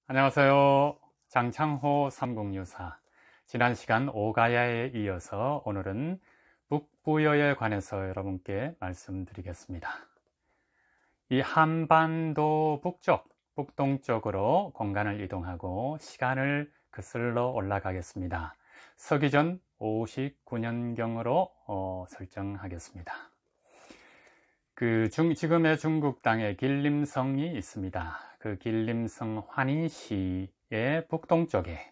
안녕하세요. 장창호 삼국유사. 지난 시간 오가야에 이어서 오늘은 북부여에 관해서 여러분께 말씀드리겠습니다. 이 한반도 북동쪽으로 공간을 이동하고 시간을 거슬러 올라가겠습니다. 서기전 59년경으로 설정하겠습니다. 지금의 중국 땅에 길림성이 있습니다. 그 길림성 환희시의 북동쪽에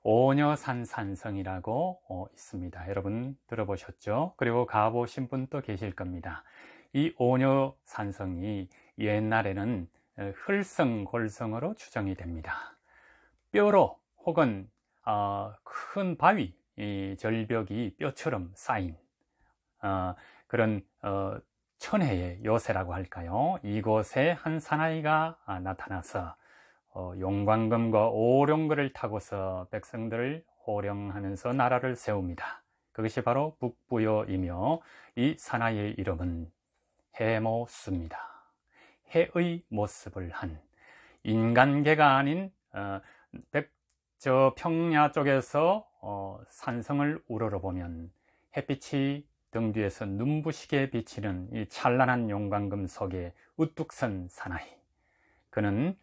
오녀산 산성이라고 있습니다. 여러분 들어보셨죠? 그리고 가보신 분도 계실 겁니다. 이 오녀산성이 옛날에는 흘성골성으로 추정이 됩니다. 뼈로 혹은 큰 바위, 절벽이 뼈처럼 쌓인 그런 천혜의 요새라고 할까요? 이곳에 한 사나이가 나타나서 용광금과 오룡거를 타고서 백성들을 호령하면서 나라를 세웁니다. 그것이 바로 북부여이며 이 사나이의 이름은 해모수입니다. 해의 모습을 한 인간계가 아닌 평야 쪽에서 산성을 우러러보면 햇빛이 등 뒤에서 눈부시게 비치는 이 찬란한 용광금 속에 우뚝 선 사나이, 그는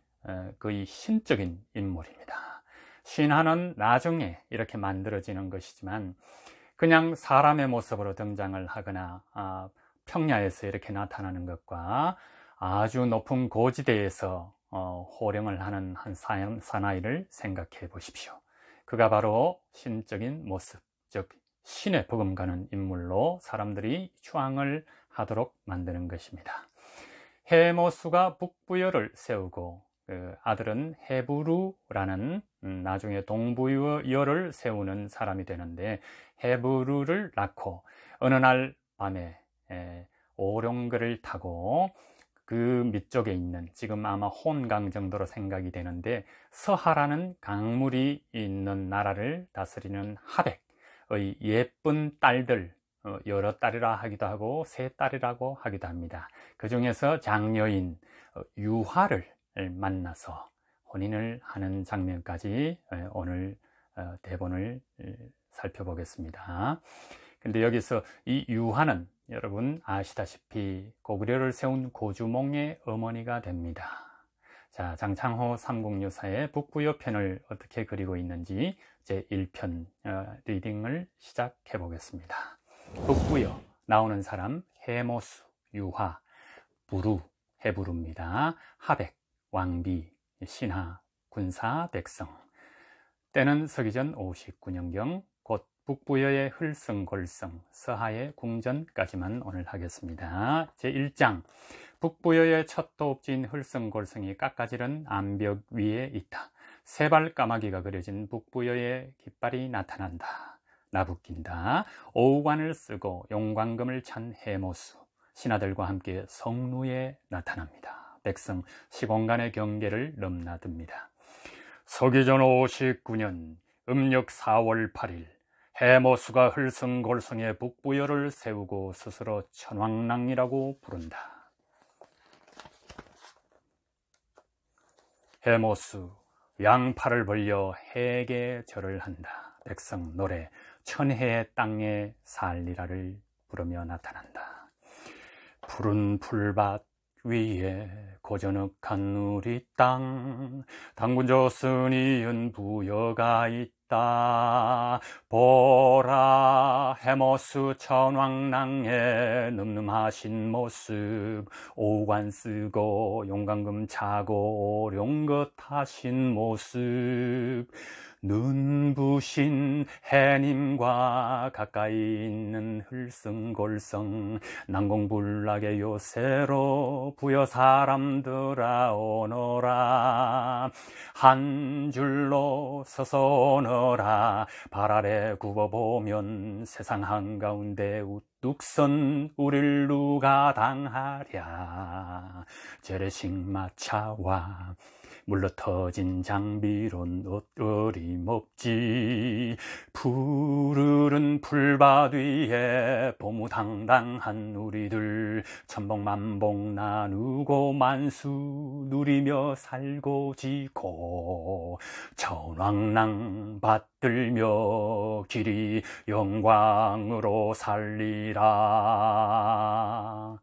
거의 신적인 인물입니다. 신화는 나중에 이렇게 만들어지는 것이지만 그냥 사람의 모습으로 등장을 하거나 평야에서 이렇게 나타나는 것과 아주 높은 고지대에서 호령을 하는 한 사나이를 생각해 보십시오. 그가 바로 신적인 모습, 즉 신의 버금가는 인물로 사람들이 추앙을 하도록 만드는 것입니다. 해모수가 북부여를 세우고 아들은 해부루라는 나중에 동부여를 세우는 사람이 되는데, 해부루를 낳고 어느 날 밤에 오룡거를 타고 그 밑쪽에 있는, 지금 아마 혼강 정도로 생각이 되는데, 서하라는 강물이 있는 나라를 다스리는 하백 의 예쁜 딸들, 여러 딸이라 하기도 하고 세 딸이라고 하기도 합니다. 그 중에서 장녀인 유화를 만나서 혼인을 하는 장면까지 오늘 대본을 살펴보겠습니다. 근데 여기서 이 유화는 여러분 아시다시피 고구려를 세운 고주몽의 어머니가 됩니다. 자, 장창호 삼국유사의 북부여 편을 어떻게 그리고 있는지 제1편 리딩을 시작해 보겠습니다. 북부여, 나오는 사람 해모수, 유화, 부루, 해부루입니다. 하백, 왕비, 신하, 군사, 백성. 때는 서기전 59년경, 곧 북부여의 흘성골성, 서하의 궁전까지만 오늘 하겠습니다. 제1장, 북부여의 첫 도읍지인 흘성골성이 깎아지른 암벽 위에 있다. 세발 까마귀가 그려진 북부여의 깃발이 나타난다. 나부낀다. 오우관을 쓰고 용광금을 찬 해모수, 신하들과 함께 성루에 나타납니다. 백성 시공간의 경계를 넘나듭니다. 서기전 59년 음력 4월 8일 해모수가 흘성골성의 북부여를 세우고 스스로 천왕랑이라고 부른다. 해모수, 양팔을 벌려 해에게 절을 한다. 백성 노래, 천혜의 땅에 살리라를 부르며 나타난다. 푸른 풀밭 위에 고저넉한 우리 땅, 당군조선이 은 부여가 있다. 보라 해모수 천왕랑의 늠름하신 모습, 오우관 쓰고 용광금 차고 오룡거 타신 모습, 눈부신 해님과 가까이 있는 흘성골성, 난공불락의 요새로 부여 사람들아 오너라. 한 줄로 서서 오너라. 발 아래 굽어보면 세상 한가운데 우뚝선 우릴 누가 당하랴. 재래식 마차와 물러 터진 장비론 옷 어림없지. 푸르른 풀밭 위에 보무당당한 우리들 천복만복 나누고 만수 누리며 살고 지고 전왕랑 받들며 길이 영광으로 살리라.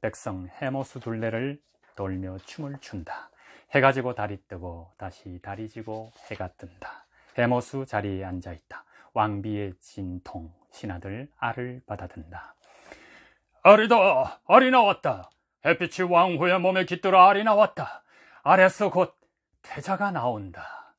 백성 해모수 둘레를 돌며 춤을 춘다. 해가 지고 달이 뜨고 다시 달이 지고 해가 뜬다. 해모수 자리에 앉아있다. 왕비의 진통 신하들 알을 받아든다. 알이다! 알이 나왔다! 햇빛이 왕후의 몸에 깃들어 알이 나왔다. 알에서 곧 태자가 나온다.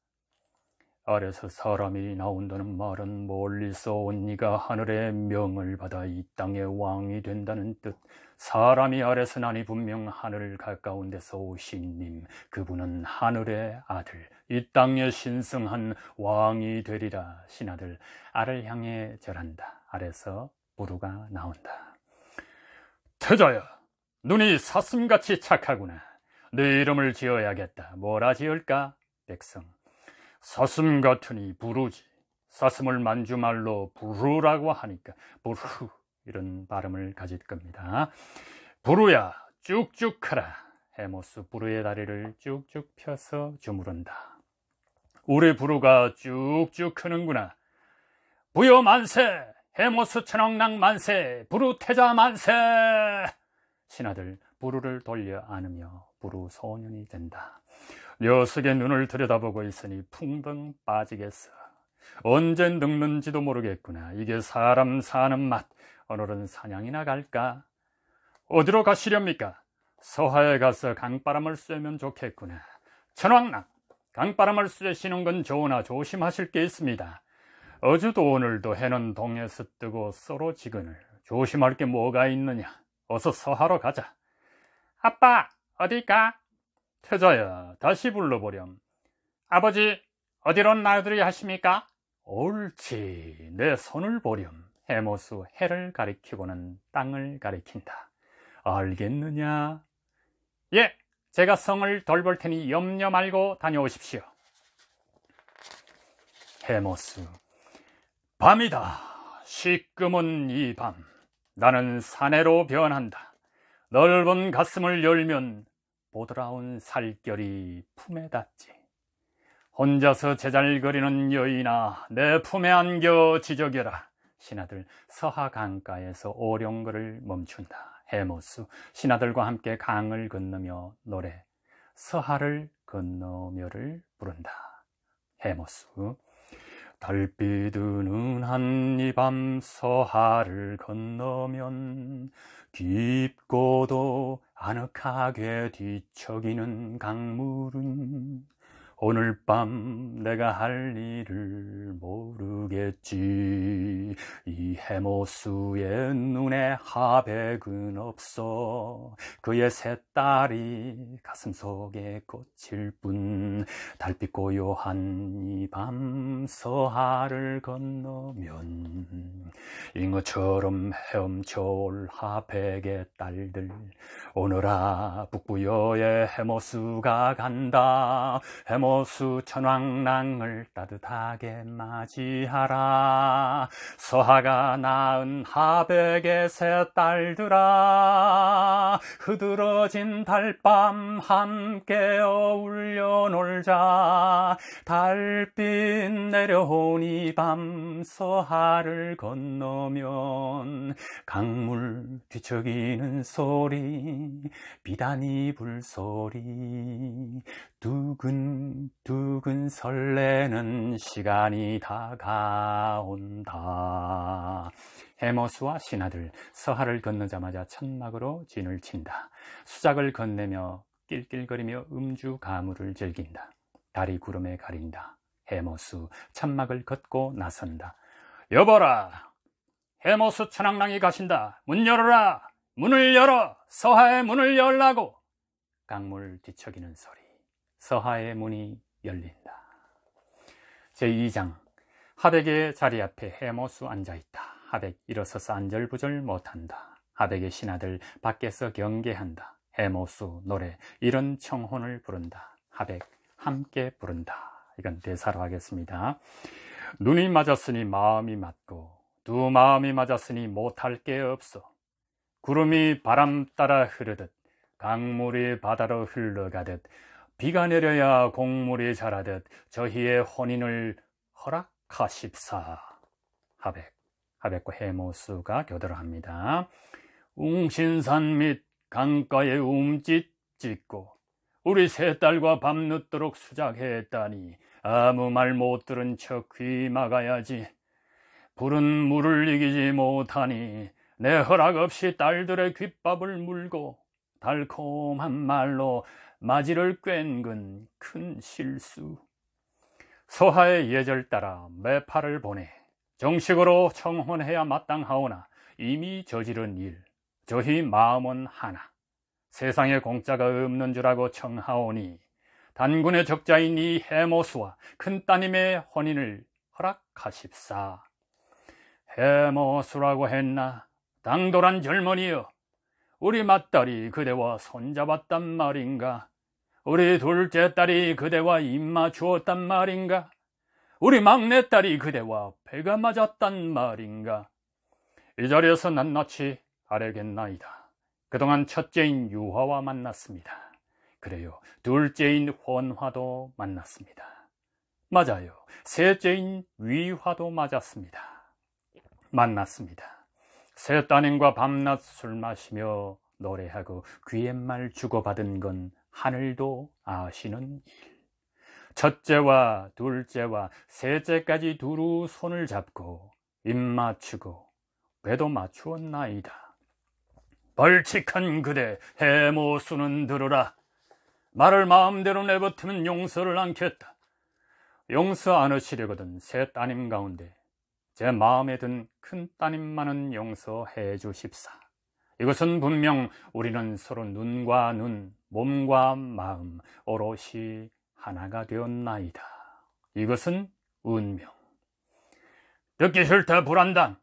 알에서 사람이 나온다는 말은 멀리서 온 이가 하늘의 명을 받아 이 땅의 왕이 된다는 뜻. 사람이 알에서 나니 분명 하늘 가까운 데서 오신 님, 그분은 하늘의 아들, 이 땅에 신성한 왕이 되리라. 신하들 알을 향해 절한다. 알에서 부르가 나온다. 태자야, 눈이 사슴같이 착하구나. 네 이름을 지어야겠다. 뭐라 지을까? 백성, 사슴 같으니 부르지. 사슴을 만주말로 부르라고 하니까 부르, 이런 발음을 가질 겁니다. 부르야, 쭉쭉 크라. 해모수 부르의 다리를 쭉쭉 펴서 주무른다. 우리 부르가 쭉쭉 크는구나. 부여 만세! 해모수 천왕랑 만세! 부르 태자 만세! 신하들 부르를 돌려 안으며 부르 소년이 된다. 녀석의 눈을 들여다보고 있으니 풍덩 빠지겠어. 언제 늙는지도 모르겠구나. 이게 사람 사는 맛. 오늘은 사냥이나 갈까? 어디로 가시렵니까? 서하에 가서 강바람을 쐬면 좋겠구나. 천왕랑, 강바람을 쐬시는 건 좋으나 조심하실 게 있습니다. 어제도 오늘도 해는 동에서 뜨고 서로 지근을. 조심할 게 뭐가 있느냐. 어서 서하로 가자. 아빠, 어디 가? 태자야, 다시 불러보렴. 아버지, 어디로 나들이 하십니까? 옳지, 내 손을 보렴. 해모수 해를 가리키고는 땅을 가리킨다. 알겠느냐? 예, 제가 성을 돌볼 테니 염려 말고 다녀오십시오. 해모수, 밤이다. 시끄문 이 밤. 나는 사내로 변한다. 넓은 가슴을 열면 보드라운 살결이 품에 닿지. 혼자서 제잘거리는 여인아, 내 품에 안겨 지저겨라. 신하들 서하 강가에서 오룡거를 멈춘다. 해모수 신하들과 함께 강을 건너며 노래 서하를 건너며를 부른다. 해모수, 달빛 은은한 이 밤 서하를 건너면 깊고도 아늑하게 뒤척이는 강물은 오늘 밤 내가 할 일을 모르겠지. 이 해모수의 눈에 하백은 없어. 그의 새 딸이 가슴속에 꽂힐 뿐. 달빛 고요한 이 밤 서하를 건너면 잉어처럼 헤엄쳐올 하백의 딸들. 오너라 북부여의 해모수가 간다. 해모수 천왕랑을 따뜻하게 맞이하라. 서하가 낳은 하백의 새 딸들아, 흐드러진 달밤 함께 어울려 놀자. 달빛 내려온 이 밤 서하를 건너면 강물 뒤척이는 소리, 비단이 불소리, 두근두근 설레는 시간이 다가온다. 해모수와 신하들 서하를 건너자마자 천막으로 진을 친다. 수작을 건네며 낄낄거리며 음주 가무를 즐긴다. 달이 구름에 가린다. 해모수 천막을 걷고 나선다. 여보라, 해모수 천왕랑이 가신다. 문 열어라. 문을 열어. 서하의 문을 열라고. 강물 뒤척이는 소리. 서하의 문이 열린다. 제2장. 하백의 자리 앞에 해모수 앉아있다. 하백 일어서서 안절부절 못한다. 하백의 신하들 밖에서 경계한다. 해모수 노래 이런 청혼을 부른다. 하백, 함께 부른다. 이건 대사로 하겠습니다. 눈이 맞았으니 마음이 맞고 두 마음이 맞았으니 못할 게 없어. 구름이 바람 따라 흐르듯 강물이 바다로 흘러가듯 비가 내려야 곡물이 자라듯 저희의 혼인을 허락하십사. 하백과 해모수가 교대를 합니다. 웅신산 및 강가에 움짓 짓고 우리 세 딸과 밤늦도록 수작했다니 아무 말 못 들은 척 귀 막아야지. 불은 물을 이기지 못하니 내 허락 없이 딸들의 귓밥을 물고 달콤한 말로 마지를 꿰는 큰 실수. 소하의 예절 따라 매파를 보내 정식으로 청혼해야 마땅하오나 이미 저지른 일, 저희 마음은 하나. 세상에 공짜가 없는 줄 알고 청하오니 단군의 적자인 이 해모수와 큰따님의 혼인을 허락하십사. 해모수라고 했나? 당돌한 젊은이여, 우리 맏딸이 그대와 손잡았단 말인가? 우리 둘째 딸이 그대와 입맞추었단 말인가? 우리 막내딸이 그대와 배가 맞았단 말인가? 이 자리에서 낱낱이 아뢰겠나이다. 그동안 첫째인 유화와 만났습니다. 그래요, 둘째인 혼화도 만났습니다. 맞아요, 셋째인 위화도 만났습니다. 세 따님과 밤낮 술 마시며 노래하고 귀옛말 주고받은 건 하늘도 아시는 일. 첫째와 둘째와 셋째까지 두루 손을 잡고 입 맞추고 배도 맞추었나이다. 벌칙한 그대 해모수는 들으라. 말을 마음대로 내뱉으면 용서를 않겠다. 용서 않으시려거든 세 따님 가운데 제 마음에 든 큰 따님만은 용서해 주십사. 이것은 분명 우리는 서로 눈과 눈, 몸과 마음 오롯이 하나가 되었나이다. 이것은 운명. 듣기 싫다 불안당.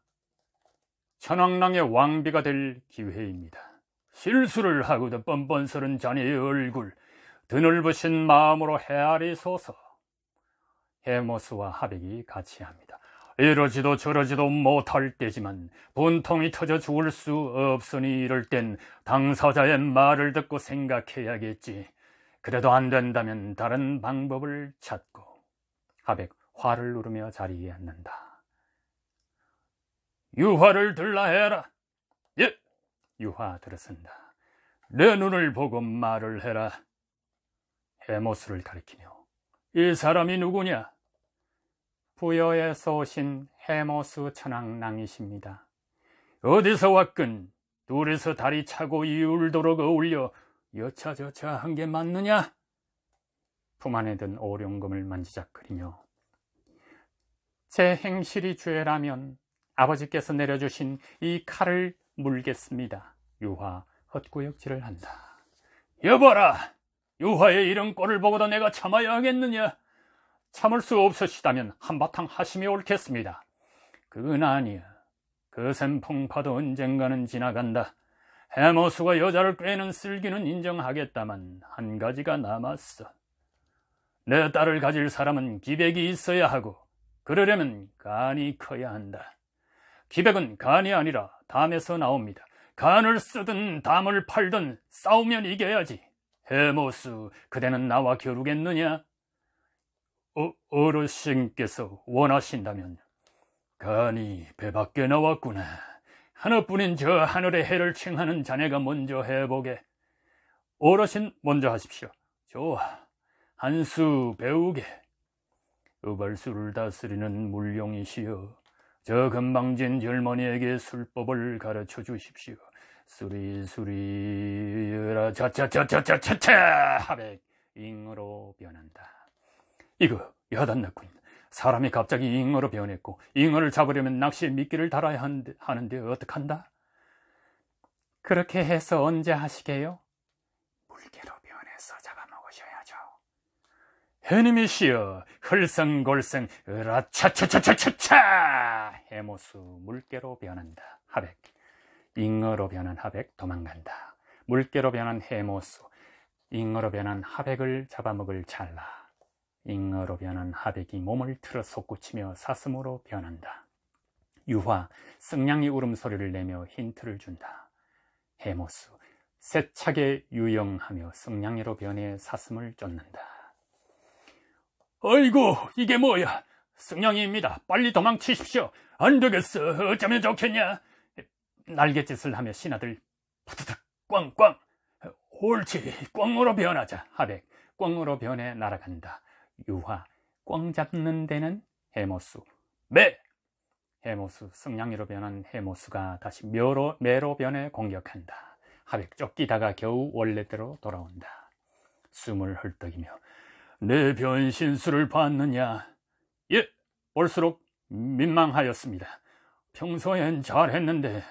천왕랑의 왕비가 될 기회입니다. 실수를 하고도 뻔뻔스런 자네의 얼굴 드넓으신 마음으로 헤아리소서. 해모수와 하백이 같이 합니다. 이러지도 저러지도 못할 때지만 분통이 터져 죽을 수 없으니 이럴 땐 당사자의 말을 듣고 생각해야겠지. 그래도 안 된다면 다른 방법을 찾고. 하백 화를 누르며 자리에 앉는다. 유화를 들라 해라. 예, 유화 들어선다. 내 눈을 보고 말을 해라. 해모수를 가리키며 이 사람이 누구냐? 부여에서 오신 해모수 천왕랑이십니다. 어디서 왔건 둘이서 다리 차고 이울도록 어울려 여차저차 한 게 맞느냐? 품 안에 든 오룡금을 만지작거리며 제 행실이 죄라면 아버지께서 내려주신 이 칼을 물겠습니다. 유화 헛구역질을 한다. 여봐라, 유화의 이런 꼴을 보고도 내가 참아야 하겠느냐? 참을 수 없으시다면 한바탕 하심이 옳겠습니다. 그건 아니야. 그 샘풍파도 언젠가는 지나간다. 해모수가 여자를 꿰는 쓸기는 인정하겠다만 한 가지가 남았어. 내 딸을 가질 사람은 기백이 있어야 하고 그러려면 간이 커야 한다. 기백은 간이 아니라 담에서 나옵니다. 간을 쓰든 담을 팔든 싸우면 이겨야지. 해모수, 그대는 나와 겨루겠느냐? 어르신께서 원하신다면. 간이 배 밖에 나왔구나. 하나뿐인 저 하늘의 해를 칭하는 자네가 먼저 해보게. 어르신 먼저 하십시오. 좋아, 한 수 배우게. 의발수를 다스리는 물용이시여, 저 건방진 젊은이에게 술법을 가르쳐 주십시오. 수리라 차차차차차차 하백 잉어로 변한다. 이거 여단났군. 사람이 갑자기 잉어로 변했고 잉어를 잡으려면 낚시에 미끼를 달아야 하는데 어떡한다? 그렇게 해서 언제 하시게요? 물개로 변해서 잡아먹으셔야죠. 해님이시여, 흘썽골썽 으라차차차차차차. 해모수 물개로 변한다. 하백. 잉어로 변한 하백 도망간다. 물개로 변한 해모수, 잉어로 변한 하백을 잡아먹을 찰나 잉어로 변한 하백이 몸을 틀어 솟구치며 사슴으로 변한다. 유화, 승냥이 울음소리를 내며 힌트를 준다. 해모수, 세차게 유영하며 승냥이로 변해 사슴을 쫓는다. 어이구, 이게 뭐야? 승냥이입니다. 빨리 도망치십시오. 안 되겠어. 어쩌면 좋겠냐? 날갯짓을 하며 신하들 푸드득 꽝꽝. 옳지, 꽝으로 변하자. 하백, 꽝으로 변해 날아간다. 유화, 꽝 잡는 데는 해모수. 매! 해모수, 승냥이로 변한 해모수가 다시 매로 변해 공격한다. 하백, 쫓기다가 겨우 원래대로 돌아온다. 숨을 헐떡이며 내 변신술을 봤느냐? 예, 볼수록 민망하였습니다. 평소엔 잘했는데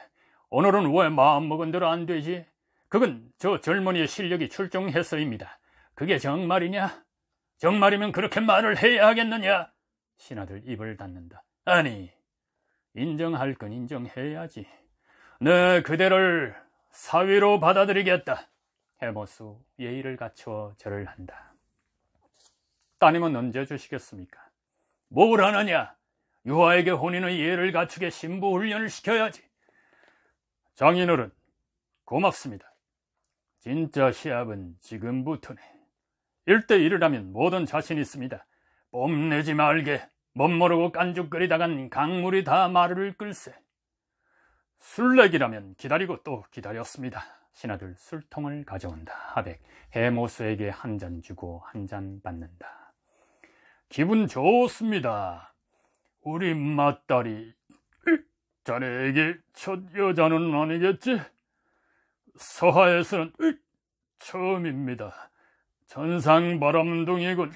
오늘은 왜 마음먹은 대로 안 되지? 그건 저 젊은이의 실력이 출중해서입니다. 그게 정말이냐? 정말이면 그렇게 말을 해야 하겠느냐? 신하들 입을 닫는다. 아니, 인정할 건 인정해야지. 네, 그대를 사위로 받아들이겠다. 해모수 예의를 갖추어 절을 한다. 따님은 언제 주시겠습니까? 뭘 하느냐? 유아에게 혼인의 예를 갖추게 신부 훈련을 시켜야지. 장인어른, 고맙습니다. 진짜 시합은 지금부터네. 1대1이라면 뭐든 자신 있습니다. 뽐내지 말게. 멋모르고 깐죽거리다간 강물이 다 말을 끌세. 술래기라면 기다리고 또 기다렸습니다. 신하들 술통을 가져온다. 하백, 해모수에게 한 잔 주고 한 잔 받는다. 기분 좋습니다. 우리 맏딸이 자네에게 첫 여자는 아니겠지? 서하에서는 처음입니다. 천상바람둥이군.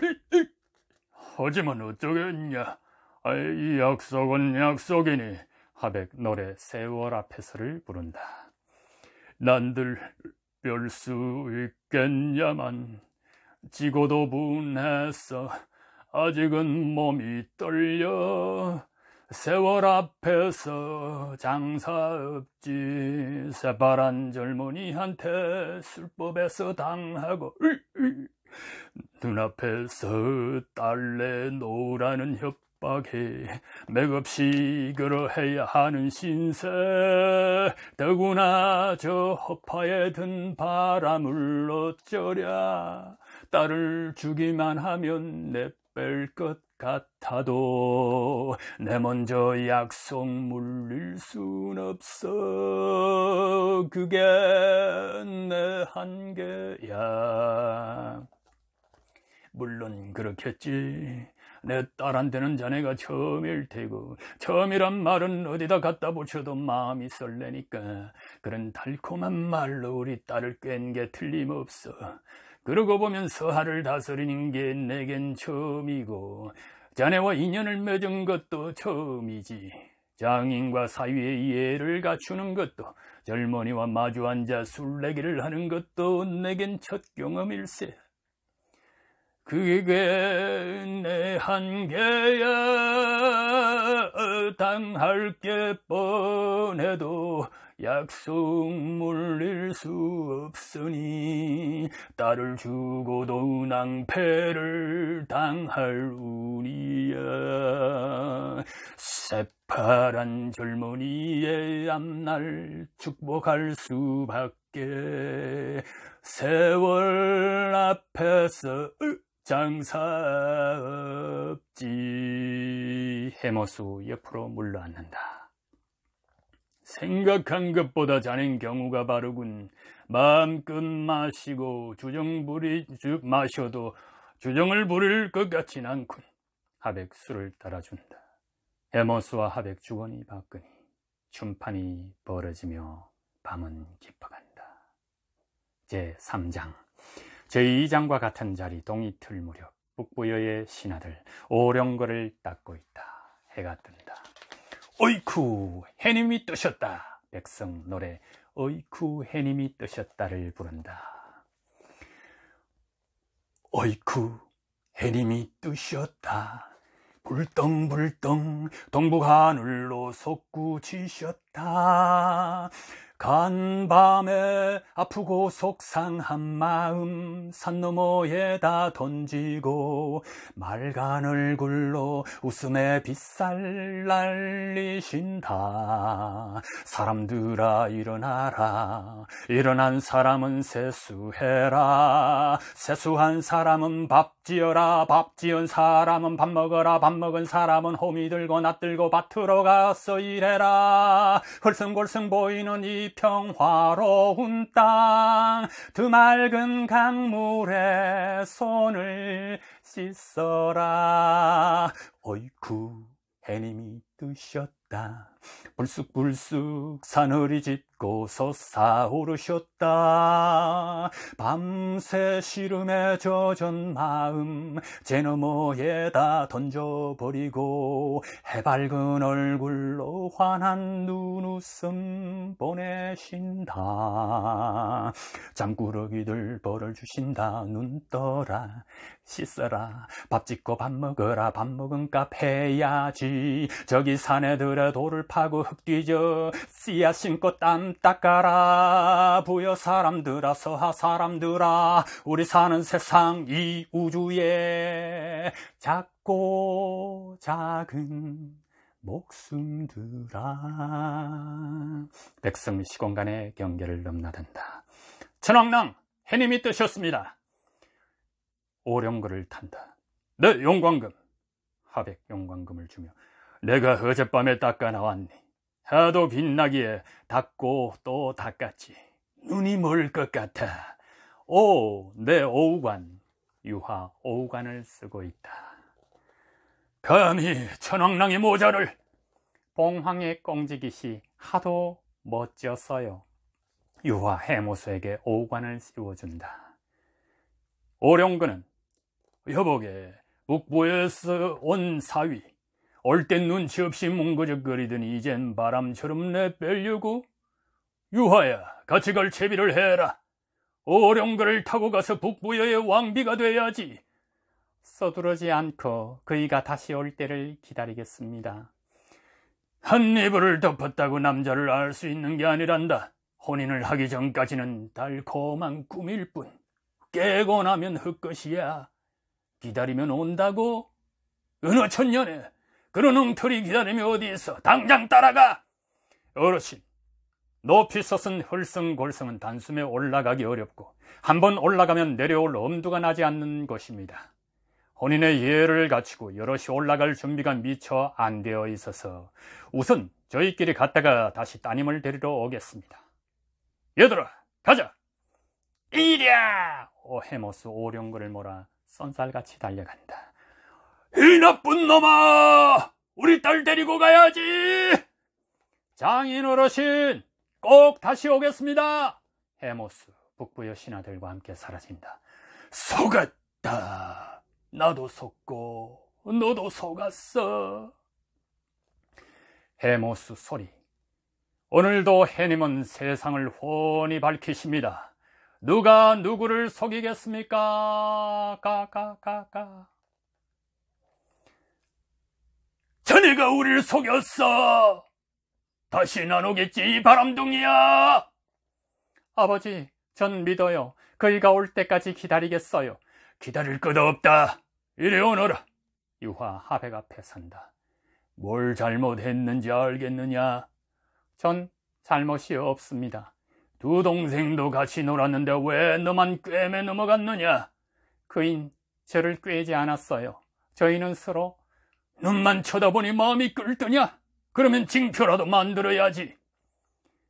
하지만 어쩌겠냐. 이 약속은 약속이니. 하백, 노래 세월 앞에서를 부른다. 난들 별 수 있겠냐만 지고도 분했어. 아직은 몸이 떨려. 세월 앞에서 장사 없지. 새파란 젊은이한테 술법에서 당하고 눈앞에서 딸내 놓으라는 협박에 맥없이 그러해야 하는 신세. 더구나 저 허파에 든 바람을 어쩌랴. 딸을 주기만 하면 내뺄 것 같아도 내 먼저 약속 물릴 순 없어. 그게 내 한계야. 물론 그렇겠지. 내 딸한테는 자네가 처음일 테고 처음이란 말은 어디다 갖다 붙여도 마음이 설레니까 그런 달콤한 말로 우리 딸을 깬 게 틀림없어. 그러고 보면 서하를 다스리는 게 내겐 처음이고 자네와 인연을 맺은 것도 처음이지. 장인과 사위의 예를 갖추는 것도 젊은이와 마주 앉아 술내기를 하는 것도 내겐 첫 경험일세. 그게 내 한계야. 당할 게 뻔해도 약속 물릴 수 없으니 딸을 주고도 낭패를 당할 운이야. 새파란 젊은이의 앞날 축복할 수밖에. 세월 앞에서 장사 없지. 해모수 옆으로 물러앉는다. 생각한 것보다 자넨 경우가 바르군. 마음껏 마시고 마셔도 주정을 부릴 것 같진 않군. 하백 술을 따라준다. 해모수와 하백 주거니 받거니 춤판이 벌어지며 밤은 깊어간다. 제3장. 제2장과 같은 자리 동이틀 무렵 북부여의 신하들 오령거를 닦고 있다. 해가 뜬다. 어이쿠, 해님이 뜨셨다. 백성 노래 어이쿠 해님이 뜨셨다를 부른다. 어이쿠 해님이 뜨셨다. 불덩불덩 동북하늘로 솟구치셨다. 간밤에 아프고 속상한 마음 산 너머에다 던지고 맑은 얼굴로 웃음의 빗살 날리신다. 사람들아 일어나라. 일어난 사람은 세수해라. 세수한 사람은 밥 지어라. 밥 지은 사람은 밥 먹어라. 밥 먹은 사람은 호미 들고 낫 들고 밭으로 가서 일해라. 헐성골성 보이는 이 평화로운 땅, 드맑은 강물에 손을 씻어라. 어이쿠 해님이 뜨셨다. 불쑥불쑥 사늘이 짙고 솟아오르셨다. 밤새 시름에 젖은 마음 제 너머에다 던져버리고 해밝은 얼굴로 환한 눈웃음 보내신다. 잠꾸러기들 벌을 주신다. 눈 떠라 씻어라. 밥 짓고 밥 먹어라. 밥 먹은 값 해야지. 저기 사내들의 돌을 파고 흙 뒤져 씨앗 심고 땀 닦아라. 부여 사람들아 서하 사람들아 우리 사는 세상 이 우주에 작고 작은 목숨들아. 백성 시공간의 경계를 넘나든다. 천왕랑 해님이 뜨셨습니다. 오령거를 탄다. 네 용광금. 하백 용광금을 주며 내가 어젯밤에 닦아 나왔니. 하도 빛나기에 닦고 또 닦았지. 눈이 멀 것 같아. 오, 내 오우관. 유화 오우관을 쓰고 있다. 감히 천왕랑의 모자를. 봉황의 꽁지깃이 하도 멋졌어요. 유화 해모수에게 오우관을 씌워준다. 오령근은 여보게 북부에서 온 사위. 올 땐 눈치 없이 뭉거적거리더니 이젠 바람처럼 내빼려고. 유화야 같이 갈 채비를 해라. 오령거를 타고 가서 북부여의 왕비가 돼야지. 서두르지 않고 그이가 다시 올 때를 기다리겠습니다. 한 이불을 덮었다고 남자를 알 수 있는 게 아니란다. 혼인을 하기 전까지는 달콤한 꿈일 뿐. 깨고 나면 헛것이야. 기다리면 온다고? 어느 천년에 그런 엉터리 기다림이 어디 있어. 당장 따라가. 어르신, 높이 솟은 헐성골성은 단숨에 올라가기 어렵고 한번 올라가면 내려올 엄두가 나지 않는 것입니다. 혼인의 예를 갖추고 여럿이 올라갈 준비가 미처 안 되어 있어서 우선 저희끼리 갔다가 다시 따님을 데리러 오겠습니다. 얘들아 가자. 이랴. 해모수 오령거를 몰아 쏜살같이 달려간다. 이 나쁜 놈아! 우리 딸 데리고 가야지! 장인 어르신, 꼭 다시 오겠습니다! 해모수, 북부여 신하들과 함께 사라진다. 속았다. 나도 속고, 너도 속았어. 해모수 소리. 오늘도 해님은 세상을 훤히 밝히십니다. 누가 누구를 속이겠습니까? 까까까까. 자네가 우리를 속였어. 다시 안 오겠지 이 바람둥이야. 아버지, 전 믿어요. 그이가 올 때까지 기다리겠어요. 기다릴 것 없다. 이리 오너라. 유화 하백 앞에 선다. 뭘 잘못했는지 알겠느냐? 전 잘못이 없습니다. 두 동생도 같이 놀았는데 왜 너만 꿰매 넘어갔느냐? 그인 저를 꿰지 않았어요. 저희는 서로. 눈만 쳐다보니 마음이 끓더냐? 그러면 징표라도 만들어야지.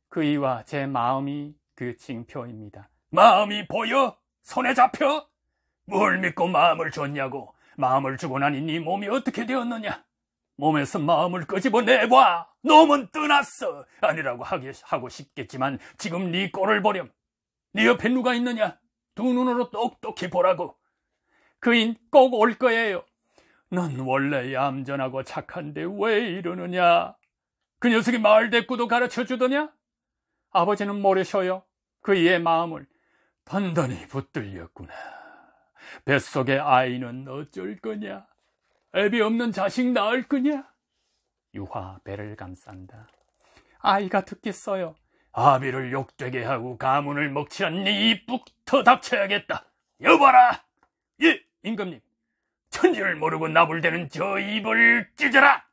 그이와 제 마음이 그 징표입니다. 마음이 보여? 손에 잡혀? 뭘 믿고 마음을 줬냐고. 마음을 주고 나니 네 몸이 어떻게 되었느냐? 몸에서 마음을 끄집어내봐. 놈은 떠났어. 아니라고 하고 싶겠지만 지금 네 꼴을 보렴. 네 옆에 누가 있느냐? 두 눈으로 똑똑히 보라고. 그인 꼭 올 거예요. 넌 원래 얌전하고 착한데 왜 이러느냐? 그 녀석이 마을 대꾸도 가르쳐주더냐? 아버지는 모르셔요. 그이의 마음을. 단단히 붙들렸구나. 뱃속의 아이는 어쩔 거냐? 애비 없는 자식 낳을 거냐? 유화 배를 감싼다. 아이가 듣겠어요. 아비를 욕되게 하고 가문을 먹칠한 네 입부터 닥쳐야겠다. 여봐라! 예, 임금님. 천지를 모르고 나불대는 저 입을 찢어라!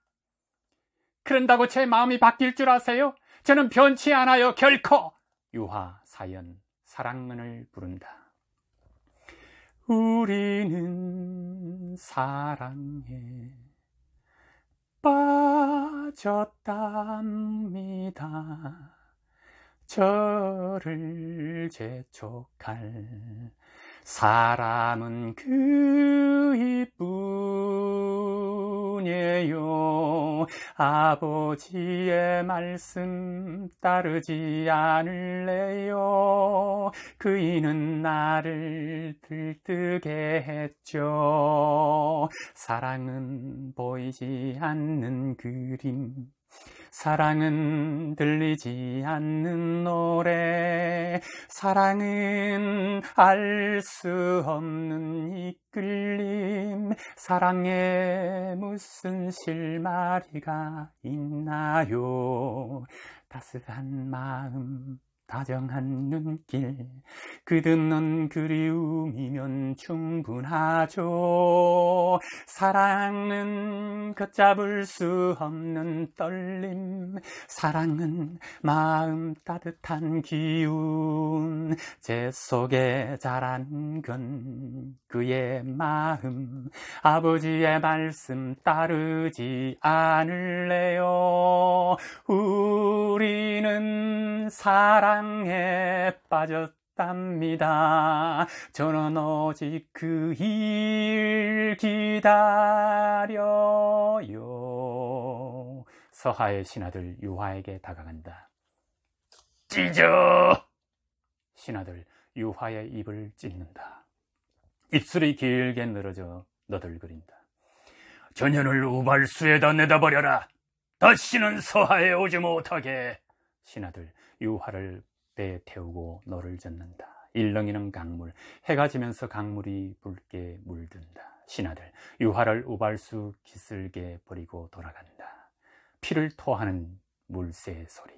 그런다고 제 마음이 바뀔 줄 아세요? 저는 변치 않아요, 결코! 유화 사연 사랑문을 부른다. 우리는 사랑에 빠졌답니다. 저를 재촉할 사람은 그이뿐이에요. 아버지의 말씀 따르지 않을래요. 그이는 나를 들뜨게 했죠. 사랑은 보이지 않는 그림, 사랑은 들리지 않는 노래, 사랑은 알 수 없는 이끌림, 사랑에 무슨 실마리가 있나요? 따스한 마음, 다정한 눈길, 끝없는 그리움이면 충분하죠. 사랑은 걷잡을 수 없는 떨림, 사랑은 마음 따뜻한 기운, 제 속에 자란 건 그의 마음, 아버지의 말씀 따르지 않을래요. 우리는 사랑에 빠졌답니다. 저는 오직 그 일 기다려요. 서하의 신하들 유화에게 다가간다. 찢어! 신하들 유화의 입을 찢는다. 입술이 길게 늘어져 너덜거린다. 전현을 우발수에다 내다버려라. 다시는 서하에 오지 못하게. 신하들 유화를 배에 태우고 노를 젓는다. 일렁이는 강물, 해가 지면서 강물이 붉게 물든다. 신하들 유화를 우발수 기슭에 버리고 돌아간다. 피를 토하는 물새의 소리,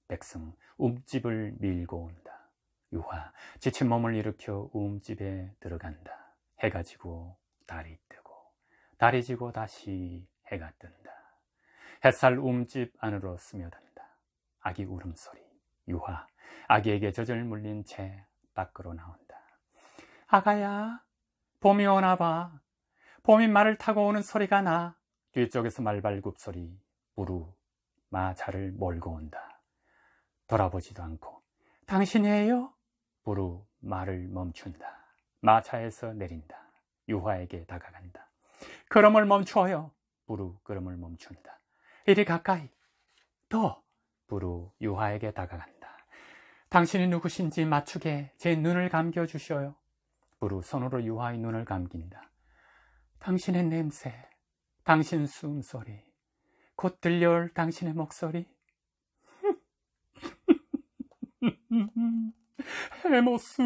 백성 움집을 밀고 온다. 유화 지친 몸을 일으켜 움집에 들어간다. 해가 지고 달이 뜨고 달이 지고 다시 해가 뜬다. 햇살 움집 안으로 스며든다. 아기 울음소리. 유화 아기에게 젖을 물린 채 밖으로 나온다. 아가야, 봄이 오나 봐. 봄이 말을 타고 오는 소리가 나. 뒤쪽에서 말발굽 소리. 부루 마차를 몰고 온다. 돌아보지도 않고 당신이에요? 부루 말을 멈춘다. 마차에서 내린다. 유화에게 다가간다. 걸음을 멈춰요. 부루 걸음을 멈춘다. 이리 가까이. 더. 부루 유화에게 다가간다. 당신이 누구신지 맞추게 제 눈을 감겨주셔요. 부루 손으로 유화의 눈을 감긴다. 당신의 냄새, 당신 숨소리, 곧 들려올 당신의 목소리. 헤모스,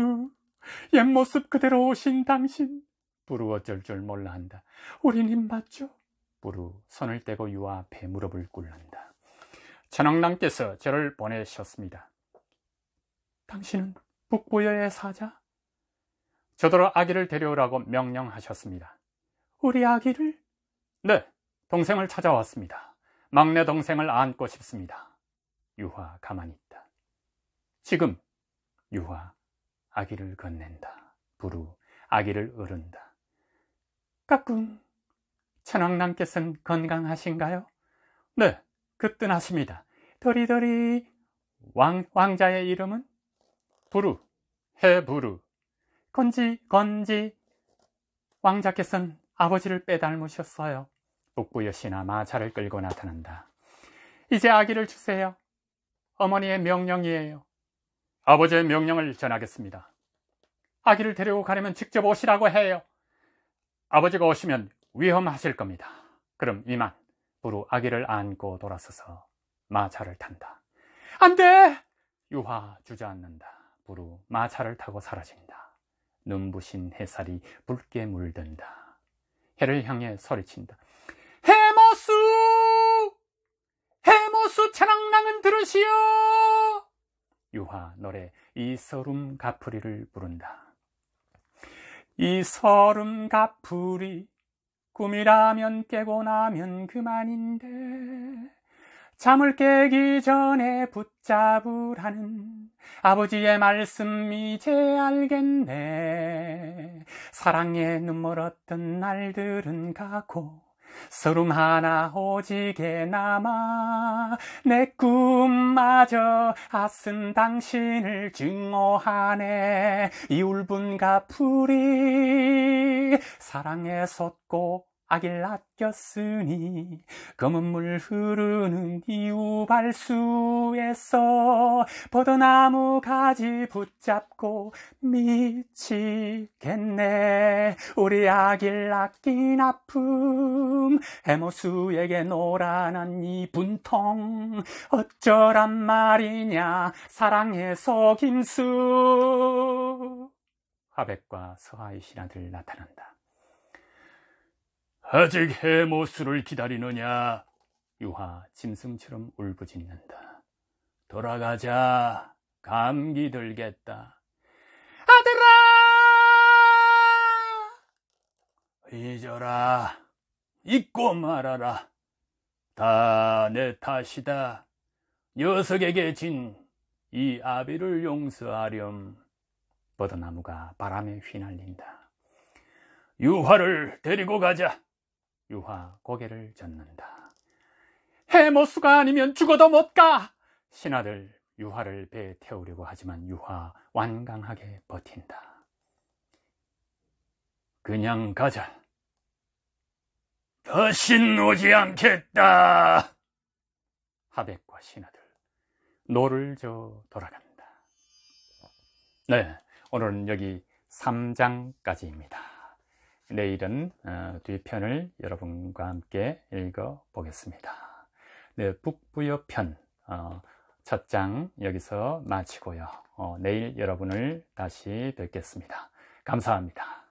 옛모습 그대로 오신 당신. 부루 어쩔 줄 몰라 한다. 우린 입 맞죠? 부루 손을 떼고 유화 앞에 무릎을 꿇는다. 천황남께서 저를 보내셨습니다. 당신은 북부여의 사자? 저더러 아기를 데려오라고 명령하셨습니다. 우리 아기를? 네, 동생을 찾아왔습니다. 막내 동생을 안고 싶습니다. 유화 가만히 있다. 지금. 유화 아기를 건넨다. 부루 아기를 어른다. 까꿍, 천황남께서는 건강하신가요? 네, 거뜬하십니다. 도리도리. 왕자의 이름은? 부루, 해부루. 건지. 왕자께서는 아버지를 빼닮으셨어요. 북부 여신아 마차를 끌고 나타난다. 이제 아기를 주세요. 어머니의 명령이에요. 아버지의 명령을 전하겠습니다. 아기를 데리고 가려면 직접 오시라고 해요. 아버지가 오시면 위험하실 겁니다. 그럼 이만. 부루 아기를 안고 돌아서서 마차를 탄다. 안 돼! 유화 주저앉는다. 부루 마차를 타고 사라진다. 눈부신 햇살이 붉게 물든다. 해를 향해 소리친다. 해모수! 해모수 차랑랑은 들으시오! 유화 노래 이 서름 가풀이를 부른다. 이 서름 가풀이 꿈이라면 깨고 나면 그만인데 잠을 깨기 전에 붙잡으라는 아버지의 말씀 이제 알겠네. 사랑에 눈멀었던 날들은 가고 서름 하나 오지게 남아 내 꿈마저 아쓴 당신을 증오하네. 이 울분 가풀이 사랑에 솟고 아기를 아꼈으니 검은 물 흐르는 이 우발수에서 버드나무 가지 붙잡고 미치겠네. 우리 아기를 아낀 아픔 해모수에게 노란한 이 분통 어쩌란 말이냐 사랑의 속임수. 화백과 서하의 신하들 나타난다. 아직 해모수를 기다리느냐? 유화 짐승처럼 울부짖는다. 돌아가자. 감기 들겠다. 아들아! 잊어라. 잊고 말아라. 다 내 탓이다. 녀석에게 진 이 아비를 용서하렴. 버드나무가 바람에 휘날린다. 유화를 데리고 가자. 유화 고개를 젓는다. 해모수가 아니면 죽어도 못 가. 신하들 유화를 배에 태우려고 하지만 유화 완강하게 버틴다. 그냥 가자. 다신 오지 않겠다. 하백과 신하들 노를 저 돌아간다. 네, 오늘은 여기 3장까지입니다. 내일은 뒤편을 여러분과 함께 읽어보겠습니다. 네, 북부여편 첫 장 여기서 마치고요. 내일 여러분을 다시 뵙겠습니다. 감사합니다.